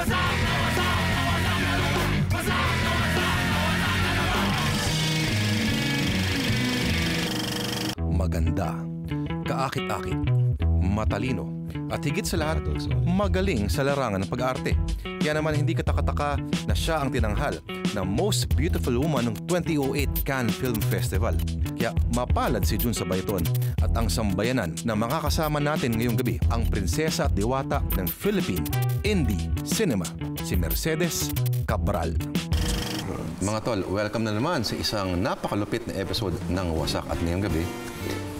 Maganda, kaakit-akit, matalino, at higit sa lahat, magaling sa larangan ng pag-arte. Kaya naman hindi katakataka na siya ang tinanghal na Most Beautiful Woman ng 2008 Cannes Film Festival. Kaya mapalad si Jun sa Bayton at ang sambayanan na makakasama natin ngayong gabi ang prinsesa at diwata ng Philippine Indie Cinema, si Mercedes Cabral. Mga tol, welcome na naman sa isang napakalupit na episode ng Wasak. At ngayong gabi,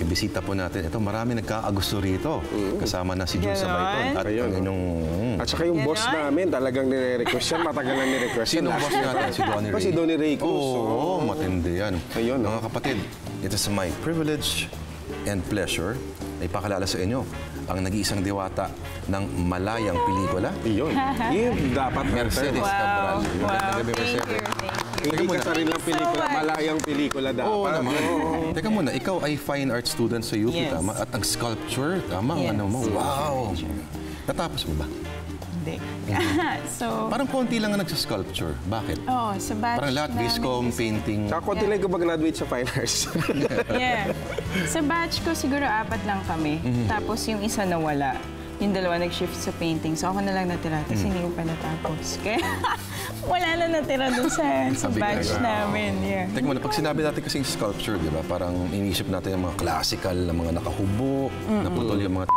ibisita po natin. Ito, marami nagkaagusto rito. Kasama na si Jun sa Bayton. At at saka yung boss namin, talagang nire-request yan. Matagal na nire-request yan. Sino boss natin? Si Donnie Ray. Si Donnie Ray Cruz. Oo, matindi yan. Ayun, mga kapatid, it is my privilege and pleasure na ipakalala sa inyo ang nag-iisang diwata ng malayang pelikula. Iyon. Yun, dapat Mercedes Cabral. Wow. Mercedes. Hindi ka sa rin lang pelikula, malayang pelikula dapat. Oo naman. Teka muna, ikaw ay fine art student sa UP, tama? At ang sculpture, tama? Ano mo? Wow! Natapos mo ba? Hindi. So, parang konti lang ang nagsasculpture. Bakit? Oo, sa batch parang lahat, viscom, painting. Saka konti lang ka mag-graduate sa fine arts. Yeah. Sa batch ko, siguro 4 lang kami. Tapos yung isa nawala. Yung dalawa nag-shift sa painting. So ako na lang natira. Tapos hindi ko pa natapos. Kaya wala na natira dun sa batch namin. Yeah. Teka muna, pag sinabi natin kasing sculpture, di ba? Parang iniisip natin yung mga classical, na mga nakahubo, naputol yung mga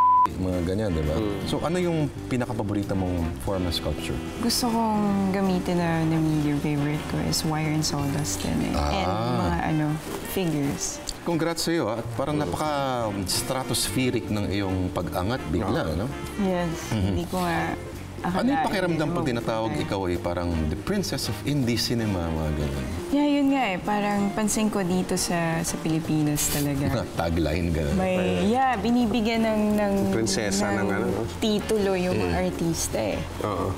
ganyan, di ba? So ano yung pinaka-paborita mong form of sculpture? Gusto kong gamitin na medium favorite ko is wire and sawdust din eh. And mga figures. Congrats sa iyo, at parang napaka-stratospheric ng iyong pag-angat bigla, no? Yes, hindi ko nga ano yung pakiramdam pag tinatawag ikaw ay parang the princess of indie cinema, mga ganun? Yeah, yun nga eh. Parang pansin ko dito sa Pilipinas talaga. Tagline, ganun. May, binibigyan ng prinsesa ng titulo yung mga artista eh.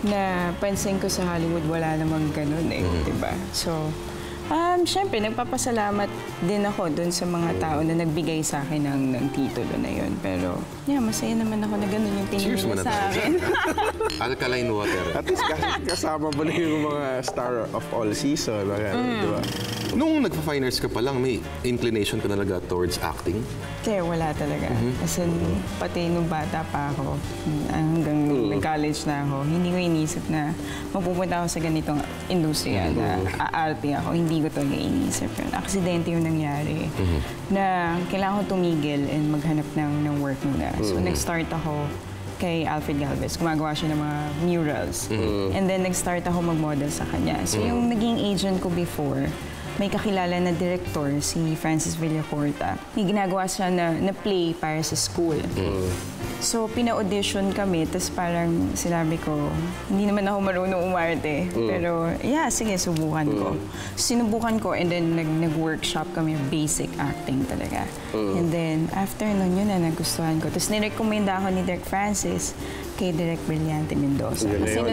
Na pansin ko sa Hollywood, wala namang ganun eh. Diba? So, siyempre, nagpapasalamat din ako dun sa mga tao na nagbigay sa akin ng titulo na yun. Pero, masaya naman ako na ganun yung tingin nila sa akin. Alkaline water. At least kasama mo na yung mga star of all season. Diba? Nung nagpa-fine arts ka pa lang, may inclination ka talaga towards acting? Kaya wala talaga. As in, pati nung bata pa ako, hanggang nag-college na ako, hindi ko inisip na mapupunta ako sa ganitong industriya na aarte ako. Hindi ko talaga inisip yun. Aksidente yung nangyari na kailangan ko tumigil and maghanap ng work muna. So, nag-start ako kay Alfred Galvez. Gumagawa siya ng mga murals. And then, nag-start ako mag-model sa kanya. So, yung naging agent ko before, may kakilala na director, si Francis Villacorta. May ginagawa siya na play para sa school. So, pina-audition kami, tapos parang sinabi ko, hindi naman ako marunong umarte. Pero, sige, subukan ko. Sinubukan ko, and then nag-workshop kami, basic acting talaga. And then, after nun, yun na nagustuhan ko. Tapos, nirecommend ako ni Direk Francis kay Direk Brillante Mendoza. Kasi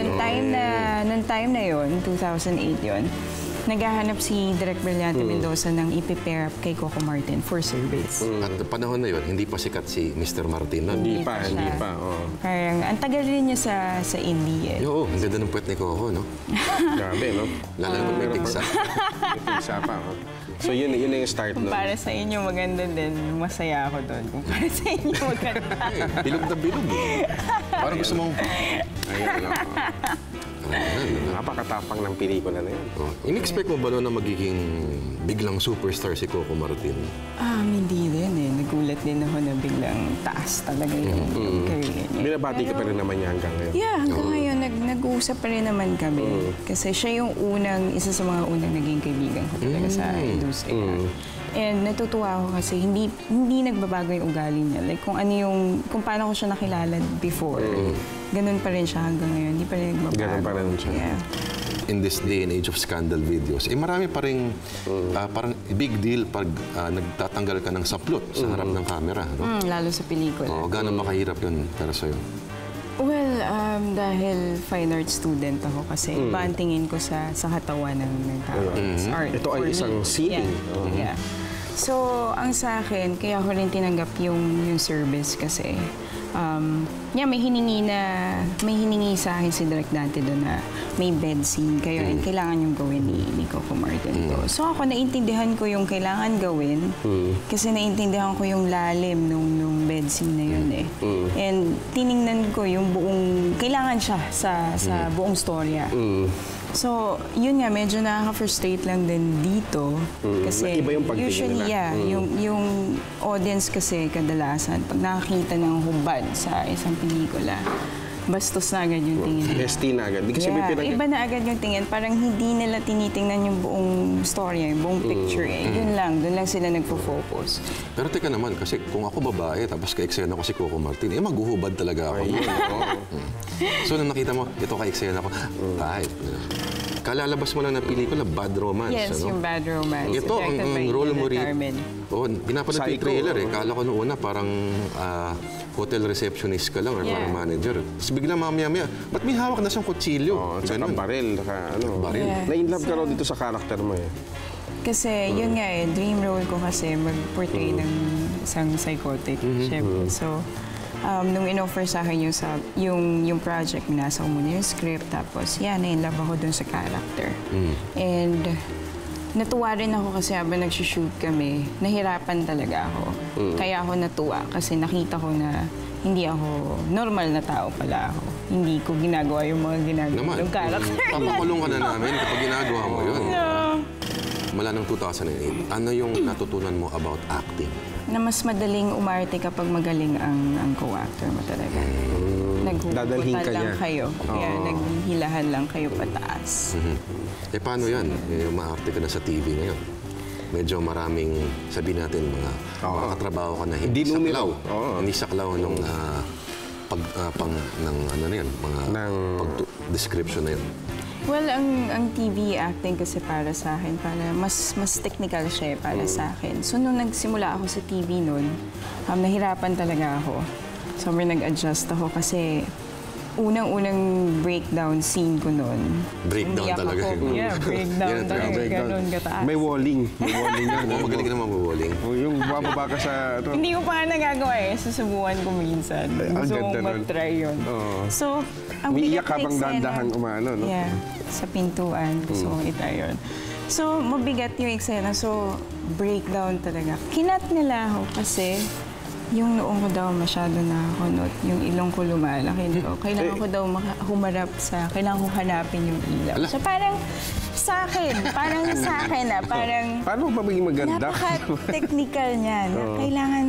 nung time na yun, 2008 yun, naghahanap si Direk Brillante Mendoza ng ipi-pair up kay Coco Martin for service. At panahon na yun, hindi pa sikat si Mr. Martin. Hindi pa. Parang, ang tagal rin niya sa indie eh. Oo, ang ganda ng puwet ni Coco, no? Grabe, no? Lalo na may tigsa. May tigsa pa, So, yun na yung start nun. Kung para sa inyo maganda din, masaya ako doon. Kung para sa inyo maganda. Bilog na bilog. Parang gusto mong... Napakatapang ng pelikula na yun. In-expect mo ba na magiging biglang superstar si Coco Martin? Hindi din eh. Nagulat din ako na biglang taas talaga yung career niya. Binabati ka pa rin naman niya hanggang ngayon. Yeah, hanggang ngayon. Nag-uusap pa rin naman kami. Kasi siya yung isa sa mga unang naging kaibigan ko talaga sa industriya. And natutuwa ako kasi hindi nagbabago yung ugali niya. Like kung paano ko siya nakilala before, ganun pa rin siya hanggang ngayon. Hindi pa rin nagbabago. Ganun pa rin siya. Yeah. In this day and age of scandal videos, marami pa rin parang big deal pag nagtatanggal ka ng saplot sa harap ng camera. No? Lalo sa pelikula. Gano'n makahirap yun para sa'yo? Well, dahil fine art student ako kasi iba ang tingin ko sa katawan ng tao. Art. Ito ay isang scene. Yeah. So, ang sa akin, kaya ako rin tinanggap yung service kasi may hiningi sa akin si Direk dati doon na may bed scene kayo and kailangan yung gawin ni Coco Martin to. So ako naintindihan ko yung kailangan gawin kasi naintindihan ko yung lalim nung bed scene na yun eh. And tiningnan ko yung buong, kailangan siya sa buong storya. So, yun nga, medyo nakaka-frustrate lang din dito. Kasi Iba yung pagtingin usually, nila. yung audience kasi kadalasan, pag nakakita ng hubad sa isang pelikula, bastos na agad yung tingin nila. ST na agad. Di kasi may Iba na agad yung tingin. Parang hindi nila tinitingnan yung buong storya, yung buong picture. Yun lang, doon lang sila nagpo-focus. Pero teka naman, kasi kung ako babae, tapos ka-eksena ko si Coco Martin, maghuhubad talaga ako. So, nung nakita mo, ito ka-eksena ko, kahit. Kalalabas mo lang ng pelikula, Bad Romance. Yes, ano? yung Bad Romance. Ito, directed by ang role mo Ina rin. Carmen. Oo, pinapanood ko yung Psycho, trailer eh. Kala ko noong una parang hotel receptionist ka lang or Yeah. parang manager. Tapos bigla mamaya-maya, ba't may hawak na siyang kutsilyo? Tsaka Ganun. baril. Baril. Yeah. Na-inlove ka raw dito sa karakter mo eh. Kasi yun nga dream role ko kasi mag-portray ng isang psychotic, syempre. So, nung in-offer sa akin yung project, minasa ko muna yung script, tapos na-inlove ako dun sa character. And natuwa rin ako kasi habang nag-shoot kami, nahirapan talaga ako. Kaya ako natuwa kasi nakita ko na hindi ako normal na tao pala ako. Hindi ko ginagawa yung mga ginagawa Naman. ng character. Papakulong ka na namin kapag ginagawa mo yun. Mula ng 2008, ano yung natutunan mo about acting? Na mas madaling umarte kapag magaling ang co-actor mo talaga. Dadalhin Naghuhugutan ka lang niya. kayo. Naghihilahan lang kayo pataas. Paano yan? Maarte ka na sa TV ngayon. Medyo maraming, sabihin natin, mga katrabaho ka na hindi Dinumero. saklaw. Oo. Hindi saklaw nung ng ano na yan, mga description na yan. Well, ang TV acting kasi para sa akin, mas technical siya para sa akin. So, nung nagsimula ako sa TV noon, nahirapan talaga ako. So, nag-adjust ako kasi unang-unang breakdown scene ko noon. Breakdown umiyak talaga. Ako. Yeah, breakdown Yan, talaga. Breakdown. Ganun kataas. May walling. May walling yan. Magaling ka naman mag-walling. Yung bababa ka sa... Hindi ko pa nga nagagawa eh. Susubukan ko minsan. ang Gusto ganda kong nun. mag-try yun. Oo. So, ang Umiiyak bigat ka na bang eksena- dahan-dahang umano, no? Yeah, sa pintuan. Gusto kong itry yun. So, mabigat yung eksena. So, breakdown talaga. Kinat nila ako kasi yung noong ko daw masyado nakakunot, yung ilong ko lumalaki daw. Kailangan ko daw humarap kailangan ko hanapin yung ilaw. So, parang sa akin parang Paano ba maging maganda? napaka-technical niya. Na kailangan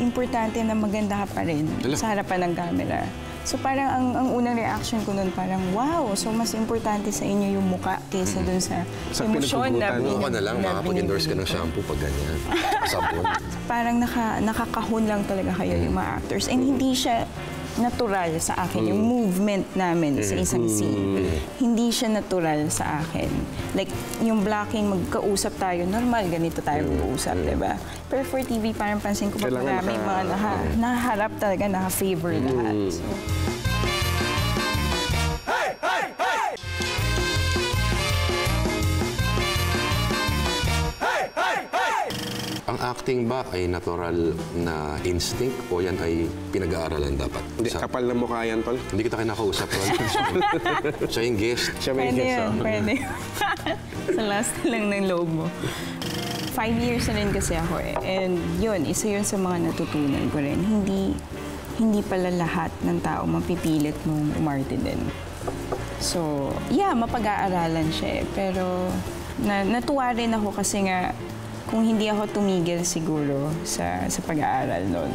importante na maganda ka pa rin sa harapan ng camera. So parang ang unang reaction ko nun parang, wow, so mas importante sa inyo yung muka kaysa dun sa emosyon na pinaghugutan. Oo ka na lang, makapag-endorse ka ng shampoo pag ganyan. Sabon. Parang nakakahon lang talaga kayo yung mga actors. And hindi siya natural sa akin, yung movement namin sa isang scene. Hindi siya natural sa akin. Like, yung blocking, magkausap tayo, normal, ganito tayo mag-uusap, diba? Pero for TV, parang pansin ko pa Kailangan maraming mga nakaharap talaga, naka-favor lahat. So, Ang acting ba ay natural na instinct o yan ay pinag-aaralan dapat? Hindi, kapal na mukha yan, tol. Hindi kita kinakausap. Tol. Siya yung guest. Siya may pwede guess, yun, pwede. Sa last lang ng loob mo. 5 years na rin kasi ako eh. And yun, isa yun sa mga natutunan ko rin. Hindi pala lahat ng tao mapipilit mong umarte din. So, yeah, mapag-aaralan siya eh. Pero natuwa rin ako kasi nga, kung hindi ako tumigil siguro sa pag-aaral noon,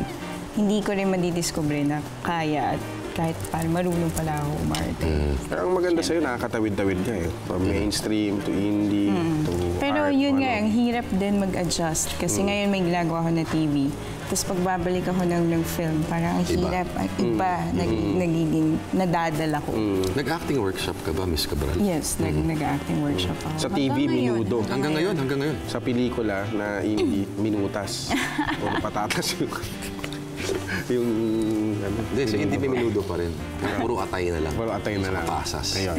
hindi ko rin madidiscover na kaya at kahit parang marunong pala ako umarte. Pero ang maganda sa'yo, nakakatawid-tawid ka eh. From mainstream to indie to Pero art. yun to nga, ano. ang hirap din mag-adjust. Kasi ngayon may ginagawa ko na TV. Tapos pagbabalik ako ng film, parang ang hirap, ang iba, nagiging, nadadala ko. Nag-acting workshop ka ba, Miss Cabral? Yes, nag-acting workshop ako. Sa TV, Hanggang ngayon. minudo. Hanggang ngayon. Sa pelikula na indie, minutas. O patatas yung... Yung, ano, Hindi, so hindi may minudo pa rin. Puro atay na lang. Puro atay na lang. Pasas. Ayun.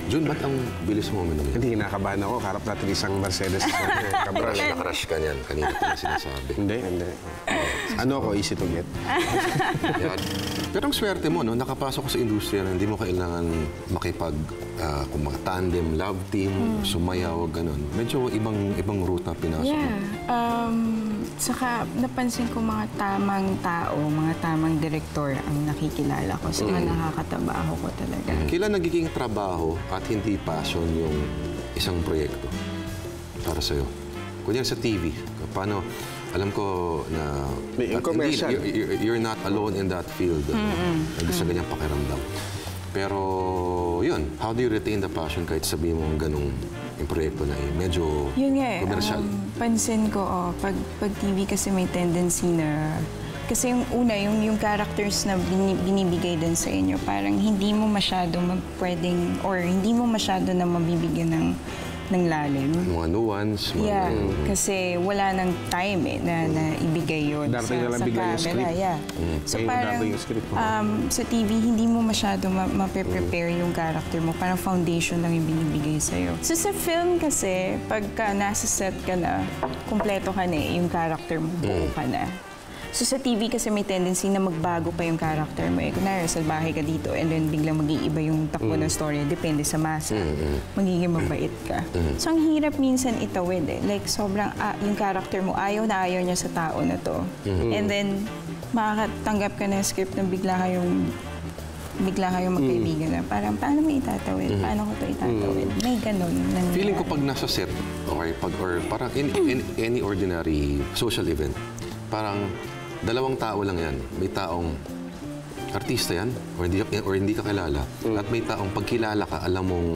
Jun, ba't ang bilis mo uminom yan? Hindi, kinakabahan ako. Harap natin isang Mercedes. Cabral. Nakrush ka niyan. Kanina pa na sinasabi. Hindi. Ano ako, easy to get. Yan. Pero ang swerte mo, no, nakapasok ka sa industriya na hindi mo kailangan makipag kung mga tandem, love team, sumayaw, ganun. Medyo ibang route na pinasok. Yeah. Saka napansin ko mga tamang tao, mga tamang direktor ang nakikilala ko. Saka nakakatabaho ko talaga. Kailan nagiging trabaho at hindi passion yung isang proyekto para sa'yo? Kunyari sa TV, paano, alam ko na Yung commercial. you're not alone in that field. Nandun sa ganyang pakiramdam. Pero yun, how do you retain the passion kahit sabihin mo ganung yung proyekto na medyo Yun nga eh, commercial? pansin ko, pag TV kasi may tendency na, kasi yung una, yung characters na binibigay din sa inyo, parang hindi mo masyado pwedeng, or hindi mo masyado na mabibigyan ng lalim. Mga nuance, mga Yeah, kasi wala nang time na ibigay yun Darating na lang sa bigay yung camera. script. Yeah. So Ayun, parang darating yung script mo. sa TV, hindi mo masyado mape-prepare yung character mo. Parang foundation lang yung binibigay sa'yo. So sa film kasi, pagka nasa set ka na, kumpleto ka na yung character mo, buo ka na. So sa TV kasi may tendency na magbago pa yung character mo. Kunwari, salbahe ka dito and then biglang mag-iiba yung takbo ng story. Depende sa masa. Magiging mabait ka. So ang hirap minsan itawid eh. Like sobrang yung character mo, ayaw na ayaw niya sa tao na to. And then makakatanggap ka ng script na bigla kayong magkaibigan na parang paano mo itatawid? Paano ko to itatawid? May ganun. feeling ko pag nasa set, okay, or parang in any ordinary social event, parang dalawang tao lang yan. May taong artista yan, or hindi ka kilala. At may taong pagkilala ka, alam mong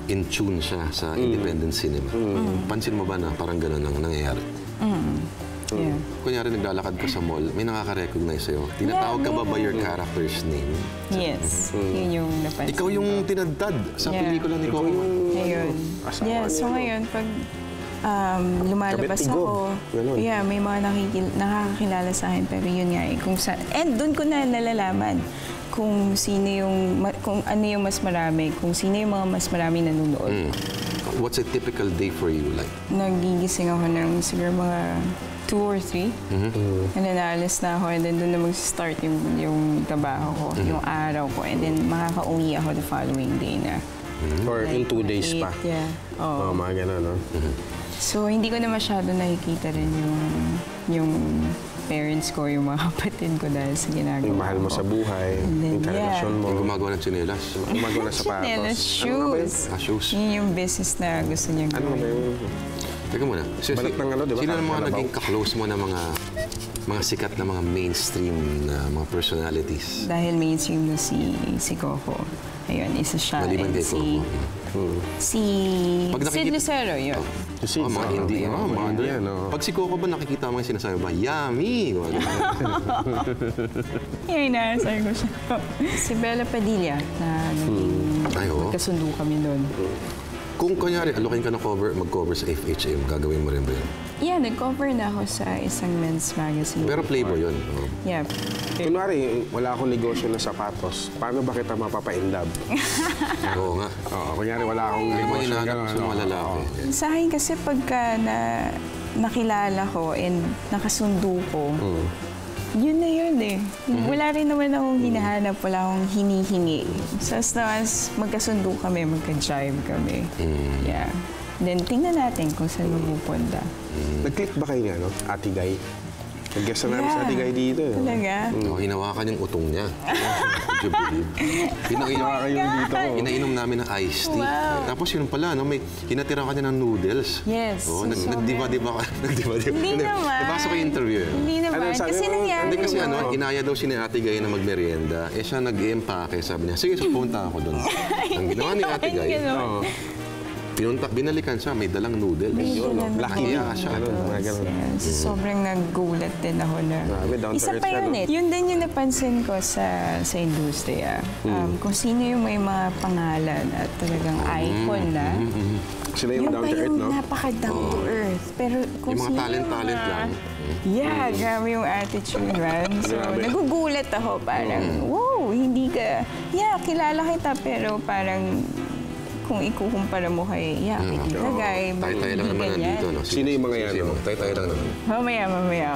in tune siya sa independent cinema. Pansin mo ba na parang gano'n ang nangyayari? Yeah. Kunyari, naglalakad ka sa mall, may nakaka-recognize sa'yo. Tinatawag ka ba by your character's name? Yes. Yun yung napansin. Ikaw yung tinadtad sa Yeah. pelikula ni Coco. Ayun. Asawa Yeah, so niya, ngayon, pag lumalabas Kabit-tigog. ako, Ganun. yeah, may mga nakakakilala sa akin, pero yun nga eh, and doon ko na nalalaman kung sino kung ano yung mas marami, kung sino yung mga mas maraming nanonood. What's a typical day for you like? Nagigising ako ng siguro mga 2 or 3. And then naalis na ako and then doon na mag-start yung trabaho ko, yung araw ko. And then makaka-uwi ako the following day na. Or in 2 days pa. Yeah. Oo. Mga gano'n, no? So, hindi ko na masyado nakikita rin yung parents ko, yung mga kapatid ko dahil sa ginagawa Yung mahal mo ko. sa buhay, And then, yung karelasyon mo, Yung gumagawa ng tsinelas. gumagawa ng sapatos. Chinelas, Ano nga ba yun? shoes. Shoes. Yun yung business na gusto niyang Ano ba gawin. yun? Teka muna. Balat ng ano, di ba? Sino ang mga Kalabaw. naging ka-close mo na mga sikat na mga mainstream na mga personalities? Dahil mainstream na si Coco. Ayun, isa siya. Maliban And kay Coco. si Pag Sid nakikita- Lucero, yun. Kasi Mga hindi. Mga hindi. yan, no? Pag si Coco ba nakikita mo yung sinasabi ba, yummy! Mga ganun. Yung inaasar ko siya. Si Bella Padilla, na Ay, oo. magkasundo kami doon. Kung kunyari, alokin ka na mag-cover sa FHM, gagawin mo rin ba yun? Yeah, nag-cover na ako sa isang men's magazine. Pero Playboy yun. Oo. Yeah. Kunwari, wala akong negosyo na sapatos. Paano ba kita mapapa-inlove? Oo nga. Oo, kunyari wala akong May mga negosyo na hinahanap gano'n. sa mga lalaki. Sa akin kasi pagka nakilala ko and nakasundo ko, yun na yun eh. Wala rin naman akong hinahanap, wala akong hinihingi. So as long as magkasundo kami, magka-jive kami. Yeah. Then tingnan natin kung saan mapupunta. Nag-click ba kayo niya, no? Ate Guy? Nag-guest na namin sa Ate Guy dito. Eh. Talaga? Oh, hinawakan yung utong niya. Would you believe? Hinawakan yung dito ko. Inainom namin ng iced tea. Wow. Tapos yun pala, no, may hinatira ka niya ng noodles. Yes. Oo, So, nagdiba-diba ka. Nagdiba-diba. Hindi naman. Nabasa ko yung interview. Hindi naman. Ano sabi Kasi mo? nangyari Hindi kasi yun. inaya daw si Ate Gay na magmerienda. Eh siya nag-empake, sabi niya, sige, punta ako doon. Ang ginawa ni Ate Gay, Ganun. Binalikan siya, may dalang noodles. Yun, no? Lucky Nahiya siya. Mga ganun. Yes, sobrang nagulat din ako na. Grabe, down to Isa earth pa ka, yun no? eh. Yun din yung napansin ko sa industriya. Kung sino yung may mga pangalan at talagang icon na. Sila yung Yun down pa to earth, yung no? napaka-down to earth. Pero kung Yung mga sino talent lang. Yeah, grabe yung attitude, man. So, Grabe. nagugulat ako. Parang, wow, hindi ka... Yeah, kilala kita, pero parang kung ikukumpara mo kay kay Tita Guy, Tayo-tayo lang naman ganyan. nandito. No? Sino yung mga yan, no? Tayo-tayo lang naman. Mamaya.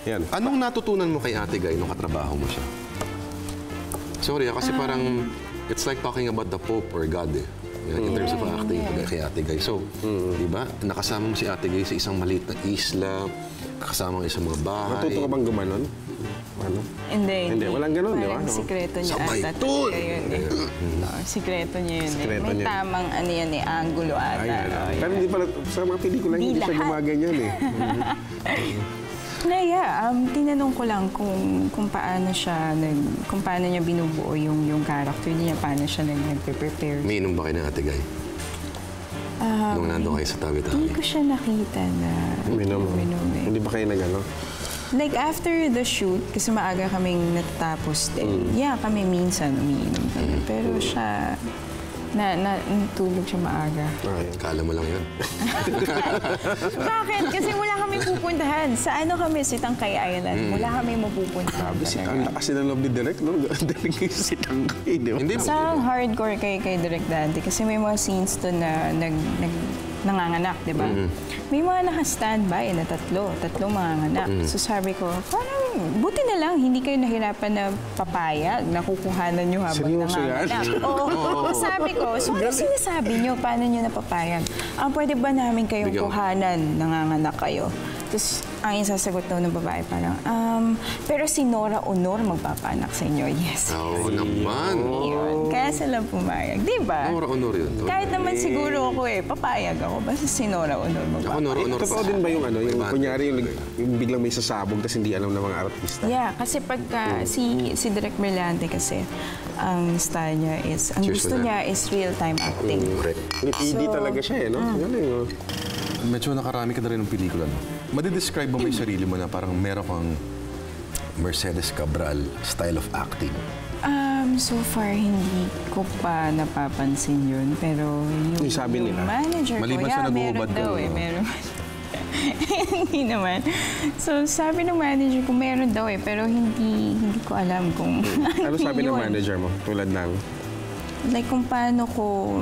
Yan. Anong natutunan mo kay Ate Guy nung katrabaho mo siya? Sorry, kasi parang it's like talking about the Pope or God eh. In terms of acting kay Ate Guy. So, di ba, nakasama mo si Ate Guy sa isang maliit na isla, kasama mo sa mga bahay. Matuto ka bang gumanon? Ano? Hindi. Walang ganun, di ba? Parang No? sikreto niya Sabay ata tun! talaga yun eh. Sikreto niya yun Sikreto eh. May niya. tamang angulo ata. Ayan. Oh, Pero hindi pala, sa mga pelikula, Di hindi siya lahat. gumaganyan eh. Tinanong ko lang kung paano niya binubuo yung character niya, paano siya nagpe-prepare. May inom ba kayo ng Ate Guy? Nung nandun kayo sa Hindi tabi-tabi. ko siya nakita na Minom. uminom eh. Hindi ba kayo nag-ano? Like after the shoot, kasi maaga kaming natatapos din. Yeah, kami minsan umiinom kami. Pero siya, natulog siya maaga. Ayun. Kala mo lang yun. Bakit? Kasi wala kami pupuntahan. Sa ano kami, Sitangkay Island. Wala kami mapupuntahan. Sabi, ang lakas na loob ni Direk, no? Direk yung si Tangkay, di ba? Hindi mo. Sa hardcore kay Direk Dante, kasi may mga scenes to na nanganganak, di ba? May mga naka-standby na tatlong manganganak. So sabi ko, parang buti na lang, hindi kayo nahirapan na papayag, nakukuhanan nyo habang Seryoso yan? nanganganak. Oo. Sabi ko, so ano sinasabi nyo? Paano nyo napapayag? Pwede ba namin kayong Bigyan- kuhanan, nanganganak kayo? Tapos, ang sasagot daw ng babae parang, pero si Nora Honor magpapanak sa inyo. Yes. Oo naman. Yun. Kaya sila pumayag. Di ba? Honor yun. Kahit naman siguro ako papayag ako. Basta si Nora Honor Ako, magpapanak. honor Totoo din ba yung ano, yung kunyari yung biglang may sasabog tapos hindi alam ng mga artista? Yeah, kasi pagka si Direk Brillante kasi, ang style niya is, ang Cheers gusto to that. niya is real-time acting. Correct. Hindi talaga siya eh, no? Galing, oh. Medyo nakarami ka na rin ng pelikula, no? Madidescribe mo ba yung sarili mo na parang meron kang Mercedes Cabral style of acting? So far, hindi ko pa napapansin yun. Pero yung sabi nila. manager ko, Maliban sa meron naguhubad ka, daw eh. no? Meron. Hindi naman. So, sabi ng manager ko, meron daw eh. Pero hindi ko alam kung Ano sabi ng yun. manager mo? Tulad ng... Like, kung paano ko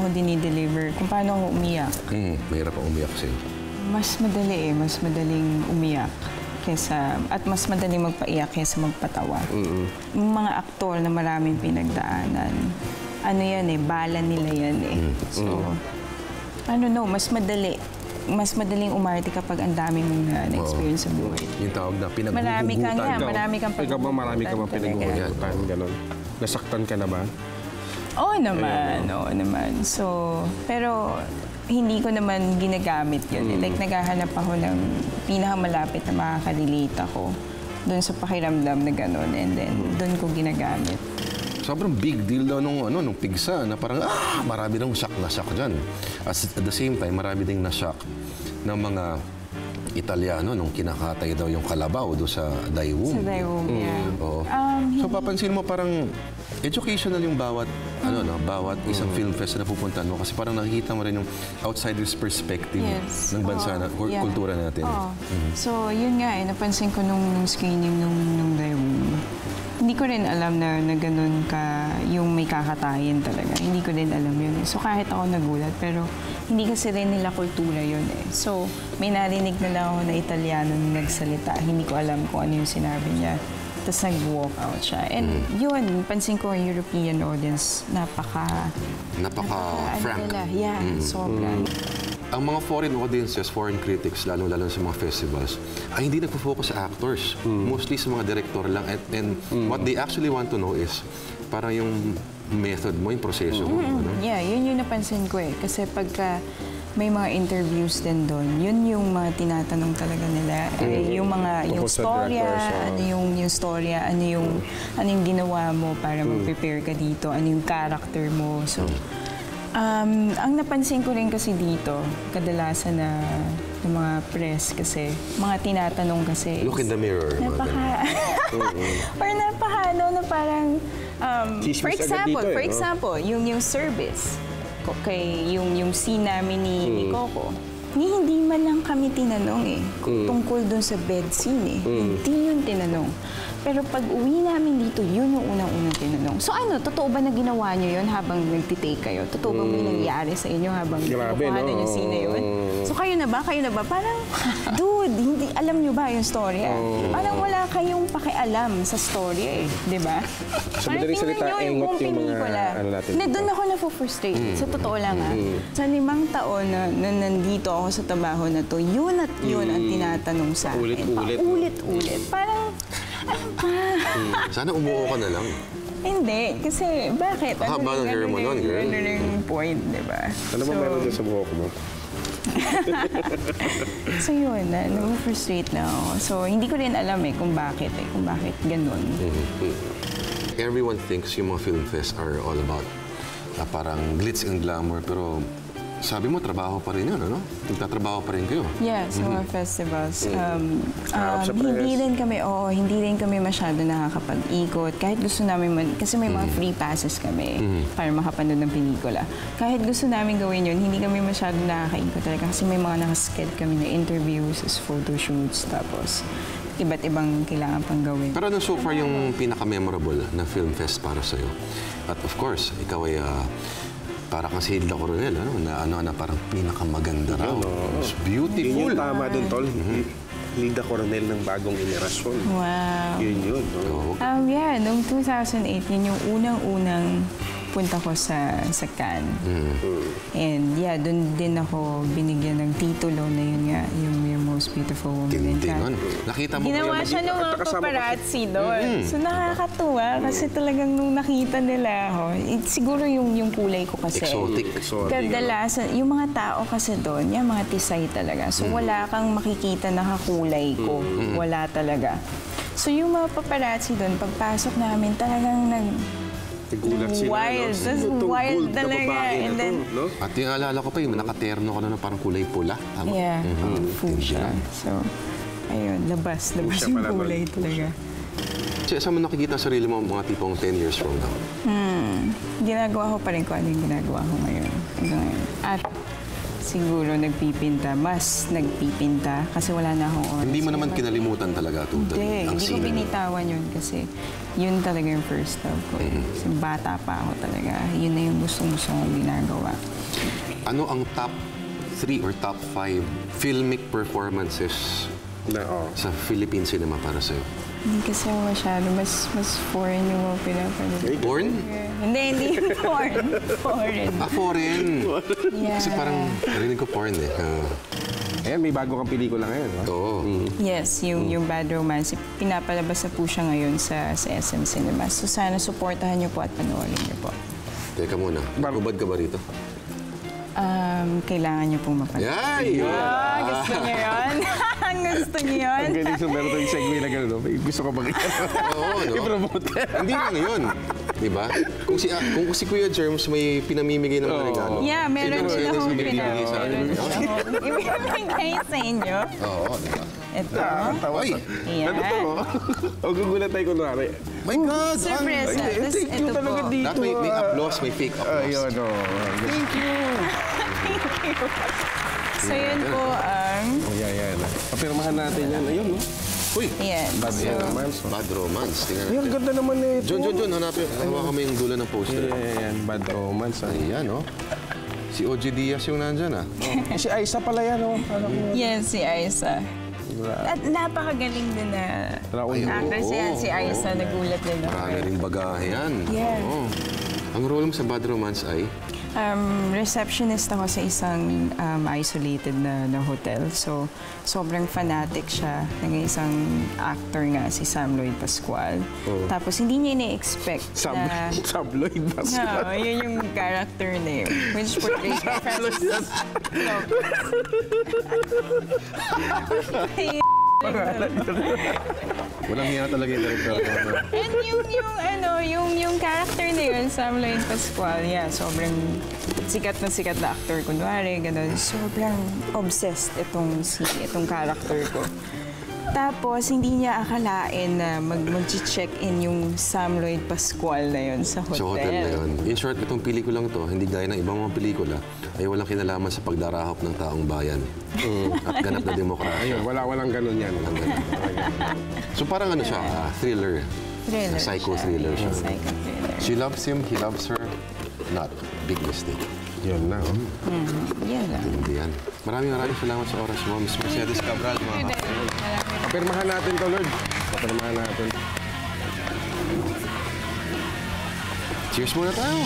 dinideliver, kung paano ako umiyak. Mahirap ang umiyak sa'yo. Mas madali eh. Mas madaling umiyak at mas madaling magpaiyak kaysa magpatawa. Yung mga aktor na maraming pinagdaanan, ano yan eh, bala nila yan eh. So, mas madaling umarte kapag ang dami mong na-experience sa buhay. Yung tawag na Marami kang pinaghuhugutan. Ikaw ba marami ka ba talaga. pinaghuhugutan? Ganon. Nasaktan ka na ba? Oo naman. So, pero hindi ko naman ginagamit yun. Like, naghahanap ako ng pinakamalapit na makaka-relate ako doon sa pakiramdam na gano'n. And then, doon ko ginagamit. Sobrang big deal daw nung pigsa na parang marami daw shock na shock dyan. At the same time, marami ding na-shock ng mga Italiano nung kinakatay daw yung kalabaw doon sa Daewoo. Sa Daewoo, yeah. Oo. So papansin mo parang educational yung bawat isang film fest na pupuntahan mo kasi parang nakikita mo rin yung outsider's perspective Yes. ng bansa na Yeah. kultura natin. Oo. So, yun nga eh, napansin ko nung screening nung Daewoo. Hindi ko rin alam na ganun ka yung may kakatayin talaga. Hindi ko din alam yun eh. So, kahit ako nagulat, pero hindi kasi rin nila kultura yun eh. So, may narinig na lang ako na Italiano na nagsalita. Hindi ko alam kung ano yung sinabi niya. Tapos nag-walk out siya. And yun, pansin ko ang European audience, Napaka-frank. Yeah, sobrang. Ang mga foreign audiences, foreign critics, lalo-lalo sa mga festivals, ay hindi nagpo-focus sa actors. Mostly sa mga director lang. And what they actually want to know is parang yung method mo, yung proseso mo. Ano? Yeah, yun yung napansin ko eh. Kasi pagka may mga interviews din doon. Yun yung mga tinatanong talaga nila. Yung mga, yung Tungkol sa storya, directors, ano yung storya, ano yung ginawa mo para mag-prepare ka dito, ano yung character mo. So, ang napansin ko rin kasi dito, kadalasan na ng mga press kasi, mga tinatanong kasi. Look in the mirror. mga ganun. Or na parang, for Chismis agad dito example, eh, no? yung service, yung scene namin ni Coco, hindi man lang kami tinanong tungkol dun sa bed scene Hindi yun tinanong. Pero pag uwi namin dito, yun yung unang-unang tinanong. So ano, totoo ba na ginawa nyo yun habang nagtitake kayo? Totoo ba may nangyari sa inyo habang kinukuhanan yung scene na yun? So kayo na ba? Parang, dude, hindi, alam nyo ba yung storya? Parang wala kayong pakialam sa storya di ba? Sa madaling salita, engot yung mga natin. Doon ako na-frustrate. Sa totoo lang Sa 5 taon na nandito ako sa trabaho na to, yun at yun ang tinatanong sa akin. Paulit-ulit. Paulit-ulit. Parang, ano ba? Sana umuo ka na lang. Hindi, kasi bakit? Haba ng hair mo nun, girl. Ano yung point, di ba? Ano ba meron dyan sa buhok mo? So yun, na-frustrate na ako. So hindi ko rin alam kung bakit ganun. Everyone thinks yung mga film fest are all about parang glitz and glamour, pero sabi mo, trabaho pa rin yun, ano? Nagtatrabaho pa rin kayo. Yeah, sa mga festivals. Harap sa press. Hindi rin kami masyado nakakapag-ikot. Kahit gusto namin, kasi may mga free passes kami para makapanood ng pelikula. Kahit gusto namin gawin yun, hindi kami masyado nakakaikot talaga kasi may mga nakasked kami na interviews, photoshoots, tapos iba't ibang kailangan pang gawin. Pero ano so far yung pinaka-memorable na film fest para sa'yo? At of course, ikaw ay para kang si Hilda Coronel, na parang pinakamaganda raw. It's beautiful. Yun yung tama dun, Tol. Hilda Coronel ng bagong henerasyon. Wow. Yun. No? Yeah, noong 2008, yun yung unang-unang punta ko sa Cannes. And yeah, doon din ako binigyan ng titulo na yun nga, yung Most Beautiful Woman in Tindi nun. Cannes. Nakita mo Ginawa siya ng mga paparazzi doon. So nakakatuwa kasi talagang nung nakita nila ako, siguro yung kulay ko kasi. Exotic. Kadalasan, yung mga tao kasi doon, yung mga tisay talaga. So wala kang makikita na kakulay ko. Wala talaga. So yung mga paparazzi doon, pagpasok namin talagang Nagulat sila. wild. No? That's Itong wild gold na talaga. babae na And then, to, no? At yung alala ko pa, yung nakaterno ka na parang kulay pula. Tama? yeah, fuchsia. So, ayun, labas Fuchsia yung pala ba? kulay talaga. Saan mo nakikita ang sarili mo mga tipong 10 years from now? Ginagawa ko pa rin kung ano yung ginagawa ko ngayon. Hanggang ngayon. At siguro mas nagpipinta kasi wala na akong oras. Hindi mo naman kinalimutan talaga ito. Hindi ko binitawan yun kasi yun talaga yung first love ko. Kasi bata pa ako talaga. Yun na yung gusto-gusto kong ginagawa. Ano ang top 3 or top 5 filmic performances sa Philippine cinema para sa'yo? Hindi kasi ako masyado. Mas foreign yung mga pinapanood. Porn? Hindi yung foreign. Foreign. Foreign! Yeah. Kasi parang narinig ko porn Ayan, may bago kang pelikula ngayon. No? Oo. Yes, yung Bad Romance, pinapalabas na po siya ngayon sa SM Cinemas. So sana supportahan niyo po at panoorin niyo po. Teka muna, ubad ka ba rito? Kailangan niyo pong mapanood. Yay! Gusto niyo yun? Gusto niyo yun? Ang galing so meron tayong segue na gano'n. No? May gusto ka bang Oo, no? i-promote ka? Hindi lang yun. Diba? Kung si Kuya Germs may pinamimigay ng mga regalo. Yeah, meron din akong pinamimigay sa akin. ibibigay sa inyo. Oo, diba? Ito. Ay! Ayan. Ano to? O gugulat tayo kunwari. My God! Surprise. Tapos Thank you ito talaga po. dito. Dapat may applause, may fake applause. Ayun, o. Thank you! So yun po ang... Yan. Papirmahan natin yan. Ayun, no? Uy! Ayan. Bad So, Romance. oh. Bad Romance. Tingnan Ay, ang natin. ganda naman eh. John, hanapin. Hawakan mo yung dulo ng poster. Yan, Bad Romance. Ayan, oh. Si OG Diaz yung nandyan, ah. Si Aiza pala yan, oh. Alam mo. yes, si Aiza. At napakagaling din na Raul. actress yan, si Aiza. oo. Nagulat din ako. Marami rin bagahe yan. Yeah. Oo. Ang role mo sa Bad Romance ay? Receptionist ako sa isang isolated na hotel. So, sobrang fanatic siya ng isang actor nga, si Sam Lloyd Pascual. Tapos, hindi niya ina-expect na... Sabloid Pascual. No, yun yung character name. Which portrays Francis Walang hiya talaga yung director. And yung character na yun, Sam Lloyd Pascual, yeah, sobrang sikat na actor, kunwari, gano'n. Sobrang obsessed itong character ko. Tapos, hindi niya akalain na mag-check-in yung Sam Lloyd Pascual na yun sa hotel. Sa hotel na yun. In short, itong pelikulang to, hindi gaya ng ibang mga pelikula, ay walang kinalaman sa pagdarahop ng taong bayan. At ganap na demokrasya. Ayun, walang ganun yan. Walang ganun. So parang ano siya, thriller. Thriller Psycho-thriller siya. Psycho-thriller. She loves him, he loves her. Not. Big mistake. Yun na, oh. Yan lang. Hindi yan. Maraming salamat sa oras mo, Miss Mercedes Cabral. Papirmahan natin to, Lord. Papirmahan natin. Cheers muna tayo.